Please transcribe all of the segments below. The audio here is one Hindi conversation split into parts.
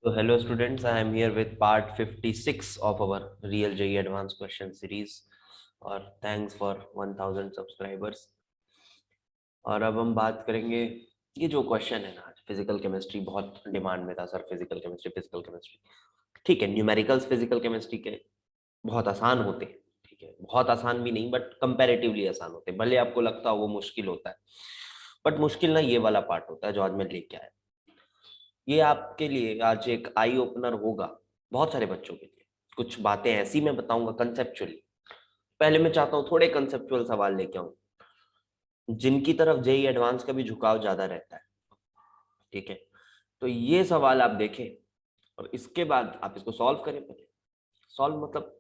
So hello students, I am here with part 56 of our Real JEE Advanced Question Series और thanks for 1000 subscribers। और अब हम बात करेंगे ये जो क्वेश्चन है ना, आज फिजिकल केमिस्ट्री बहुत डिमांड में था सर। फिजिकल केमिस्ट्री ठीक है, न्यूमेरिकल्स फिजिकल केमिस्ट्री के बहुत आसान होते हैं, ठीक है, बहुत आसान भी नहीं बट कंपैरेटिवली आसान होते हैं। भले आपको लगता हो वो मुश्किल होता है, बट मुश्किल ना ये वाला पार्ट होता है जो आज मैं लेके आया। ये आपके लिए आज एक आई ओपनर होगा बहुत सारे बच्चों के लिए। कुछ बातें ऐसी मैं बताऊंगा कंसेप्चुअली। पहले मैं चाहता हूँ थोड़े कंसेप्चुअल सवाल लेके आऊं जिनकी तरफ जेई एडवांस का भी झुकाव ज्यादा रहता है, ठीक है। तो ये सवाल आप देखें और इसके बाद आप इसको सॉल्व करें। पहले सॉल्व मतलब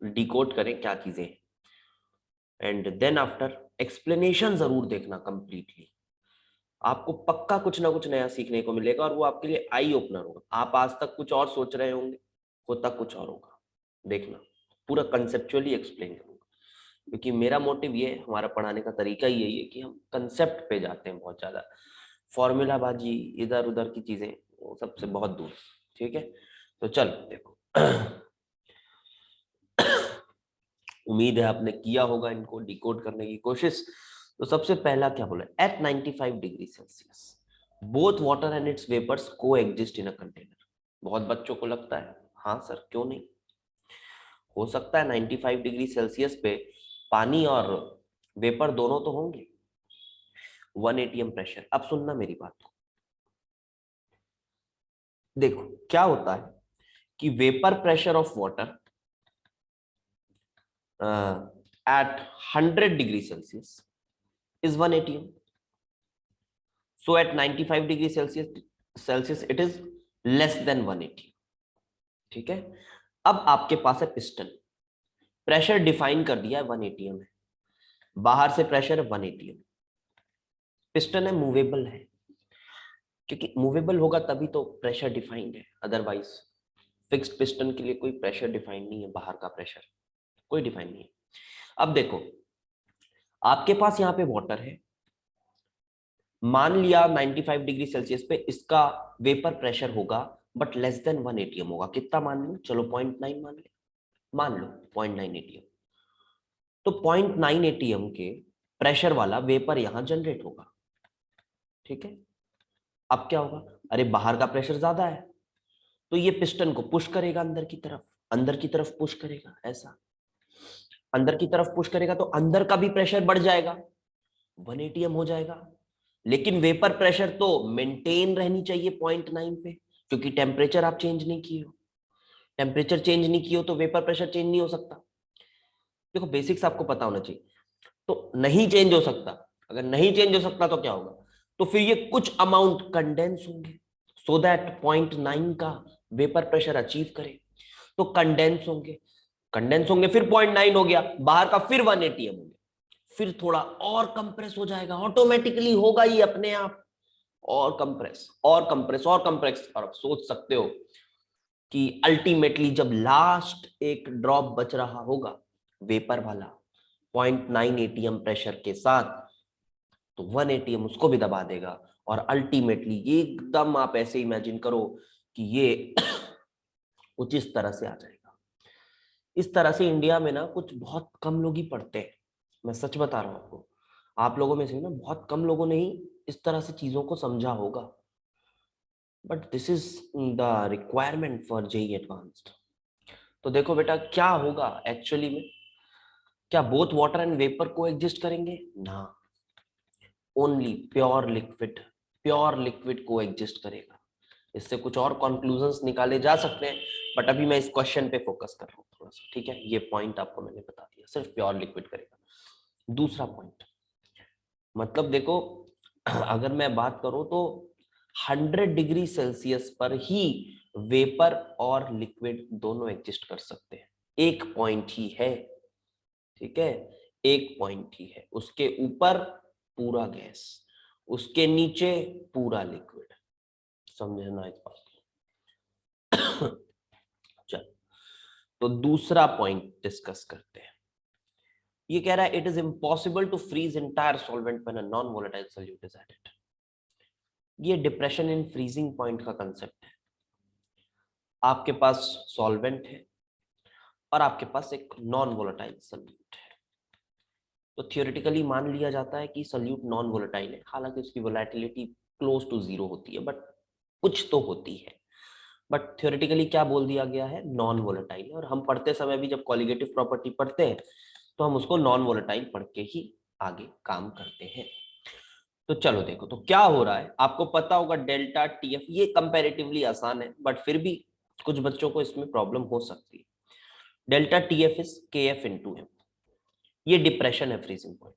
डिकोड करें क्या चीजें हैं, एंड देन आफ्टर एक्सप्लेनेशन जरूर देखना कंप्लीटली। आपको पक्का कुछ ना कुछ नया सीखने को मिलेगा और वो आपके लिए आई ओपनर होगा। आप आज तक कुछ और सोच रहे होंगे, होता कुछ और होगा। देखना, पूरा कंसेप्चुअली एक्सप्लेन करूंगा क्योंकि मेरा मोटिव ये है, हमारा पढ़ाने का तरीका ही यही है कि हम कंसेप्ट पे जाते हैं बहुत ज्यादा। फॉर्मूला बाजी इधर उधर की चीजें वो सबसे बहुत दूर, ठीक है। तो चलो देखो उम्मीद है आपने किया होगा इनको डिकोड करने की कोशिश। तो सबसे पहला क्या बोला, at 95 degree Celsius both water and its vapours coexist in a container. बहुत बच्चों को लगता है हाँ सर क्यों नहीं, हो सकता है 95 डिग्री सेल्सियस पे पानी और वेपर दोनों तो होंगे। 1 एटीएम प्रेशर। अब सुनना मेरी बात को, देखो क्या होता है कि vapour pressure of water at 100 degree Celsius is 1 ATM. So at 95 degree Celsius it is less than 180, ठीक है। अब आपके पास है पिस्टन, प्रेशर डिफाइन कर दिया है 1 एटीएम है, बाहर से प्रेशर 1 एटीएम। पिस्टन है, मूवेबल है, क्योंकि मूवेबल होगा तभी तो प्रेशर डिफाइंड है, अदरवाइज फिक्स्ड पिस्टन के लिए कोई प्रेशर डिफाइंड नहीं है, बाहर का प्रेशर कोई डिफाइन नहीं है। अब देखो आपके पास यहाँ पे वाटर है, मान लिया 95 डिग्री सेल्सियस पे इसका वेपर प्रेशर होगा बट लेस देन 1 एटीएम होगा। कितना मान लो, चलो 0.9 मान लो 0.9 एटीएम। तो 0.9 एटीएम के प्रेशर वाला वेपर यहां जनरेट होगा, ठीक है। अब क्या होगा, अरे बाहर का प्रेशर ज्यादा है तो ये पिस्टन को पुश करेगा अंदर की तरफ, अंदर की तरफ पुश करेगा, ऐसा अंदर की तरफ पुश करेगा तो अंदर का भी प्रेशर बढ़ जाएगा, 1 एटीएम हो जाएगा। लेकिन वेपर प्रेशर तो मेंटेन रहनी चाहिए 0.9 पे, क्योंकि टेम्परेचर आप चेंज नहीं किए हो। टेम्परेचर चेंज नहीं किए हो तो वेपर प्रेशर चेंज नहीं हो सकता। देखो बेसिक्स आपको पता होना चाहिए। तो नहीं चेंज हो सकता, अगर नहीं चेंज हो सकता तो क्या होगा, तो फिर ये कुछ अमाउंट कंडेंस होंगे सो दैट 0.9 का वेपर प्रेशर अचीव करे। तो कंडेंस होंगे फिर 0.9 हो गया, बाहर का फिर 1 एटीएम हो गया, फिर थोड़ा और कंप्रेस हो जाएगा, ऑटोमेटिकली होगा ही अपने आप, और कंप्रेस और कंप्रेस और कंप्रेस। और आप सोच सकते हो कि अल्टीमेटली जब लास्ट एक ड्रॉप बच रहा होगा वेपर वाला 0.9 एटीएम प्रेशर के साथ, तो 1 एटीएम उसको भी दबा देगा। और अल्टीमेटली एकदम आप ऐसे इमेजिन करो कि ये कुछ इस तरह से आ जाएगा। इस तरह से इंडिया में ना कुछ बहुत कम लोग ही पढ़ते हैं, मैं सच बता रहा हूं आपको। आप लोगों में से ना बहुत कम लोगों ने ही इस तरह से चीजों को समझा होगा, but this is the requirement for JEE Advanced. तो देखो बेटा क्या होगा एक्चुअली में, क्या both water and vapour coexist करेंगे ना, ओनली प्योर लिक्विड को एग्जिस्ट करेगा। इससे कुछ और कंक्लूजन्स निकाले जा सकते हैं, बट अभी मैं इस क्वेश्चन पे फोकस कर रहा हूँ थोड़ा सा, ठीक है। ये पॉइंट आपको मैंने बता दिया, सिर्फ प्योर लिक्विड करेगा। दूसरा पॉइंट मतलब देखो अगर मैं बात करूं तो 100 डिग्री सेल्सियस पर ही वेपर और लिक्विड दोनों एग्जिस्ट कर सकते हैं। एक पॉइंट ही है, ठीक है, एक पॉइंट ही है। उसके ऊपर पूरा गैस, उसके नीचे पूरा लिक्विड। समझना इस बात को। चल, तो दूसरा पॉइंट डिस्कस करते हैं। ये कह रहा है it is impossible to freeze entire solvent when a non volatile solute is added. ये डिप्रेशन इन फ्रीजिंग पॉइंट का कंसेप्ट है। आपके पास सॉल्वेंट है और आपके पास एक नॉन वोलेटाइल सॉल्यूट है। तो थियोरेटिकली मान लिया जाता है कि सॉल्यूट नॉन वोलेटाइल है, हालांकि उसकी वोलेटिलिटी क्लोज टू जीरो होती है, बट कुछ तो होती है। बट थियोरेटिकली क्या बोल दिया गया है, नॉन वोलेटाइल है। और हम पढ़ते समय भी जब कॉलिगेटिव प्रॉपर्टी पढ़ते हैं तो हम उसको नॉन वोलेटाइल पढ़ के ही आगे काम करते हैं। तो चलो देखो तो क्या हो रहा है, आपको पता होगा डेल्टा टी एफ, ये कंपैरेटिवली आसान है बट फिर भी कुछ बच्चों को इसमें प्रॉब्लम हो सकती है। डेल्टा टी एफ इज के एफ इंटू एम, ये डिप्रेशन है फ्रीजिंग पॉइंट।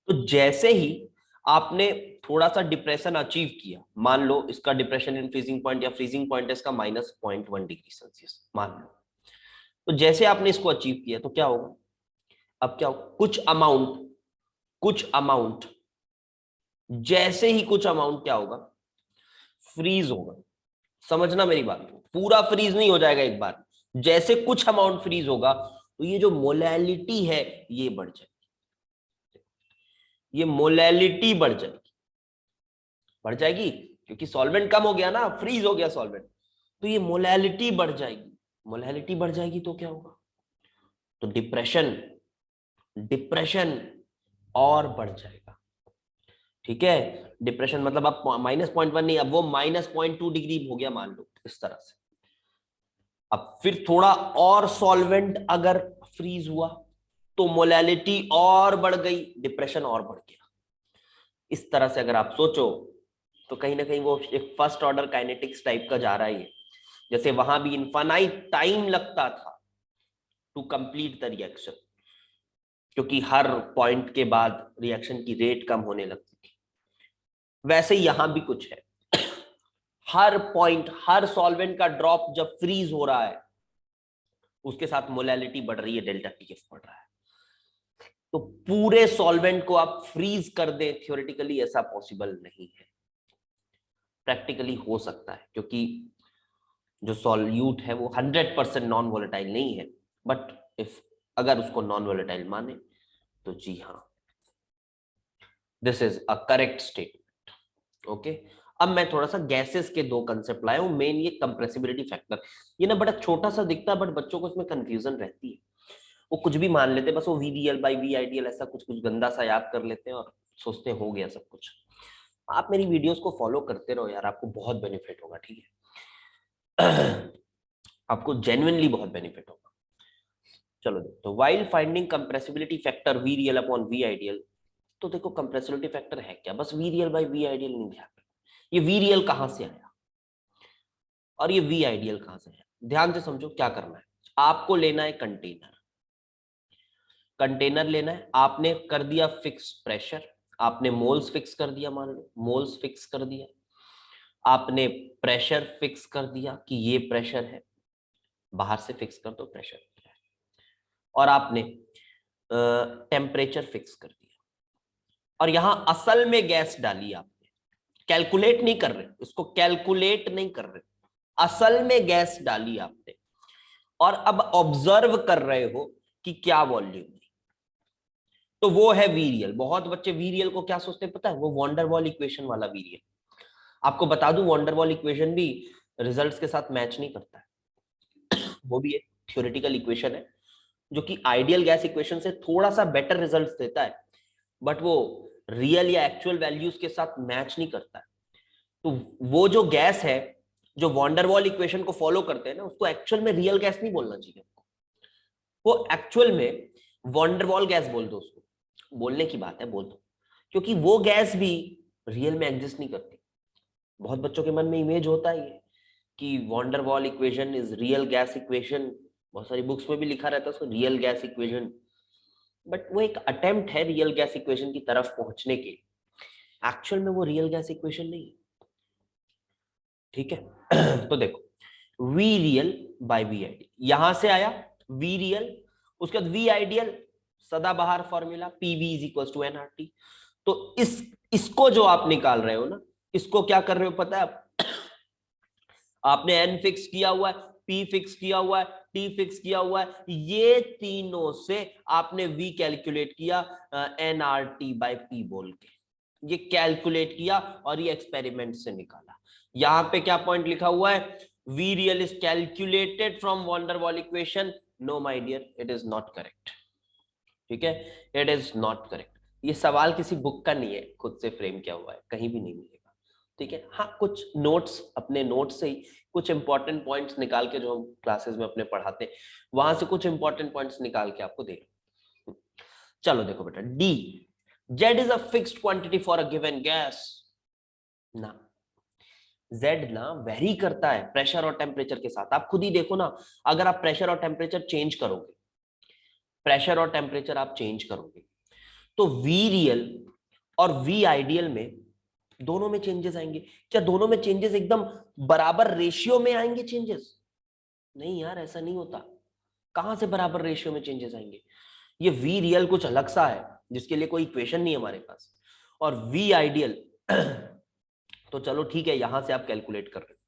तो जैसे ही आपने थोड़ा सा डिप्रेशन अचीव किया, मान लो इसका डिप्रेशन इन फ्रीजिंग पॉइंट या फ्रीजिंग पॉइंट इसका -0.1 डिग्री सेल्सियस मान लो, तो जैसे आपने इसको अचीव किया तो क्या होगा, अब क्या होगा, कुछ अमाउंट जैसे ही कुछ अमाउंट क्या होगा, फ्रीज होगा। समझना मेरी बात को, पूरा फ्रीज नहीं हो जाएगा एक बार, जैसे कुछ अमाउंट फ्रीज होगा तो ये जो मोलैलिटी है ये बढ़ जाएगी, ये मोलैलिटी बढ़ जाएगी क्योंकि सॉल्वेंट कम हो गया ना, फ्रीज हो गया सॉल्वेंट, तो ये मोलैलिटी बढ़ जाएगी। मोलैलिटी बढ़ जाएगी तो क्या होगा, तो डिप्रेशन और बढ़ जाएगा। ठीक है, डिप्रेशन मतलब अब -0.1 नहीं, अब वो -0.2 डिग्री हो गया मान लो इस तरह से। अब फिर थोड़ा और सॉल्वेंट अगर फ्रीज हुआ तो मोलैलिटी और बढ़ गई, डिप्रेशन और बढ़ गया। इस तरह से अगर आप सोचो तो कहीं ना कहीं वो एक फर्स्ट ऑर्डर काइनेटिक्स टाइप का जा रहा है। जैसे वहां भी इनफाइनाइट टाइम लगता था टू कंप्लीट द रिएक्शन, क्योंकि हर पॉइंट के बाद रिएक्शन की रेट कम होने लगती थी, वैसे यहां भी कुछ है। हर पॉइंट, हर सॉल्वेंट का ड्रॉप जब फ्रीज हो रहा है उसके साथ मोलैलिटी बढ़ रही है, डेल्टा टीएफ बढ़ रहा है। तो पूरे सॉल्वेंट को आप फ्रीज कर दें, थ्योरेटिकली ऐसा पॉसिबल नहीं है, प्रैक्टिकली हो सकता है क्योंकि जो सॉल्यूट है वो 100% नॉन वोलेटाइल नहीं है, बट इफ अगर उसको नॉन वोलेटाइल माने तो जी हाँ, this is a correct statement. Okay, अब मैं थोड़ा सा गैसेस के दो कंसेप्ट लाया हूं, मेन ये कंप्रेसिबिलिटी फैक्टर। ये ना बड़ा छोटा सा दिखता है बट बच्चों को इसमें कंफ्यूजन रहती है, वो कुछ भी मान लेते हैं, बस वो वीडीएल बाई वी आइडियल ऐसा कुछ कुछ गंदा सा याद कर लेते हैं और सोचते हो गया सब कुछ। आप मेरी वीडियोस को फॉलो करते रहो यार, आपको बहुत बेनिफिट होगा, ठीक है। आपको जेन्युइनली बहुत बेनिफिट होगा। चलो देखो, तो while finding compressibility factor V real upon V ideal, तो देखो कंप्रेसिबिलिटी फैक्टर है क्या, बस V real by V ideal नहीं, ध्यान रखना ये वी रियल कहां से आया और ये वी आइडियल कहां से आया। ध्यान से समझो क्या करना है, आपको लेना है कंटेनर, कंटेनर लेना है, आपने कर दिया फिक्स प्रेशर, आपने मोल्स फिक्स कर दिया, मान लो मोल्स फिक्स कर दिया, आपने प्रेशर फिक्स कर दिया कि ये प्रेशर है, बाहर से फिक्स कर दो प्रेशर, और आपने टेम्परेचर फिक्स कर दिया, और यहां असल में गैस डाली आपने, कैलकुलेट नहीं कर रहे, इसको कैलकुलेट नहीं कर रहे, असल में गैस डाली आपने, और अब ऑब्जर्व कर रहे हो कि क्या वॉल्यूम, तो वो है वीरियल। बहुत बच्चे वीरियल को क्या सोचते हैं पता है, वो वॉन्डरवॉल इक्वेशन वाला वीरियल। आपको बता दूं वॉन्डरवॉल इक्वेशन भी रिजल्ट्स के साथ मैच नहीं करता है, वो भी एक थ्योरेटिकल इक्वेशन है जो कि आइडियल गैस इक्वेशन से थोड़ा सा बेटर रिजल्ट्स देता है, बट वो रियल या एक्चुअल वैल्यूज के साथ मैच नहीं करता है। तो वो जो गैस है जो वॉन्डरवॉल इक्वेशन को फॉलो करते हैं ना, उसको एक्चुअल में रियल गैस नहीं बोलना चाहिए, वो एक्चुअल में वॉन्डरवॉल गैस बोल दो उसको, बोलने की बात है बोल दो, क्योंकि वो गैस भी रियल में एग्जिस्ट नहीं करती। बहुत बच्चों के मन में इमेज होता है ये कि van der Waals equation is real gas equation, बहुत सारी बुक्स में भी लिखा रहता है उसको रियल गैस इक्वेशन, बट वो एक अटेम्प्ट है रियल गैस इक्वेशन की तरफ पहुंचने के, एक्चुअल में वो रियल गैस इक्वेशन नहीं है। ठीक है। तो देखो V real by V ideal यहां से आया, वी रियल, उसके बाद वी आइडियल सदाबहार formula PV is equal to NRT. तो इसको जो आप निकाल रहे हो ना, इसको क्या कर रहे हो पता है, आपने एन फिक्स किया हुआ है, पी फिक्स किया हुआ है, टी फिक्स किया हुआ है, ये तीनों से आपने वी कैलकुलेट किया एनआरटी बाय पी बोल के। ये कैलकुलेट किया और ये एक्सपेरिमेंट से निकाला। यहां पे क्या पॉइंट लिखा हुआ है, V real is calculated from van der Waals equation. No my dear, it is not correct. ठीक है, इट इज नॉट करेक्ट। ये सवाल किसी बुक का नहीं है, खुद से फ्रेम किया हुआ है, कहीं भी नहीं मिलेगा। ठीक है, हाँ कुछ नोट्स, अपने नोट्स से ही कुछ इंपॉर्टेंट पॉइंट्स निकाल के, जो हम क्लासेस में अपने पढ़ाते हैं, वहां से कुछ इंपॉर्टेंट पॉइंट्स निकाल के आपको दे रहा हूं। चलो देखो बेटा, D, Z is a fixed quantity for a given gas ना। जेड ना वेरी करता है प्रेशर और टेम्परेचर के साथ। आप खुद ही देखो ना, अगर आप प्रेशर और टेम्परेचर चेंज करोगे, प्रेशर और टेम्परेचर आप चेंज करोगे, तो वी रियल और वी आइडियल में दोनों में चेंजेस आएंगे। क्या दोनों में चेंजेस एकदम बराबर रेशियो में आएंगे चेंजेस? नहीं यार, ऐसा नहीं होता। कहां से बराबर रेशियो में चेंजेस आएंगे? ये वी रियल कुछ अलग सा है, जिसके लिए कोई इक्वेशन नहीं है हमारे पास। और वी आइडियल तो चलो ठीक है, यहां से आप कैलकुलेट कर रहे हो,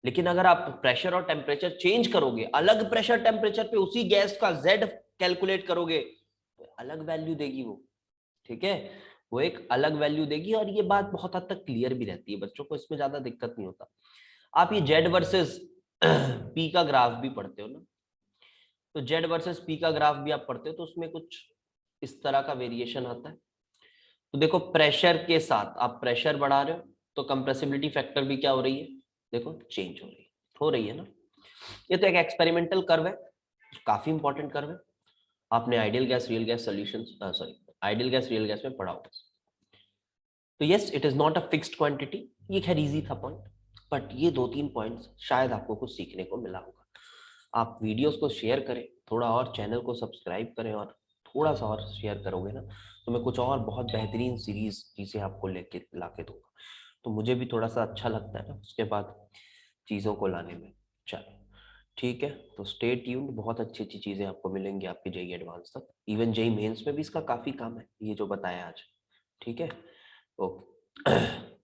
लेकिन अगर आप प्रेशर और टेम्परेचर चेंज करोगे, अलग प्रेशर टेम्परेचर पे उसी गैस का जेड कैलकुलेट करोगे, तो अलग वैल्यू देगी वो। ठीक है, वो एक अलग वैल्यू देगी। और ये बात बहुत हद तक क्लियर भी रहती है, बच्चों को इसमें ज्यादा दिक्कत नहीं होता। आप ये जेड वर्सेस पी का ग्राफ भी पढ़ते हो ना, तो जेड वर्सेस पी का ग्राफ भी आप पढ़ते हो, तो उसमें कुछ इस तरह का वेरिएशन आता है। तो देखो, प्रेशर के साथ आप प्रेशर बढ़ा रहे हो, तो कंप्रेसिबिलिटी फैक्टर भी क्या हो रही है, देखो चेंज हो रही है ना। ये तो एक एक्सपेरिमेंटल कर्व है, काफी इंपॉर्टेंट कर्व है। आपने ideal gas real gas solution, sorry, ideal gas real gas में पढ़ा होगा। तो yes, it is not a fixed quantity. ये खैर इजी था पॉइंट, बट ये 2-3 पॉइंट्स शायद आपको कुछ सीखने को मिला होगा। आप वीडियोस को शेयर करें थोड़ा, और चैनल को सब्सक्राइब करें, और थोड़ा सा और शेयर करोगे ना, तो मैं कुछ और बहुत बेहतरीन सीरीज चीजें आपको लेके ला के दूंगा। तो मुझे भी थोड़ा सा अच्छा लगता है ना उसके बाद चीज़ों को लाने में। चलो ठीक है, तो स्टे ट्यून्ड, बहुत अच्छी अच्छी चीज़ें आपको मिलेंगी आपके जेई एडवांस तक। इवन जेई मेंस में भी इसका काफ़ी काम है, ये जो बताया आज। ठीक है, ओके।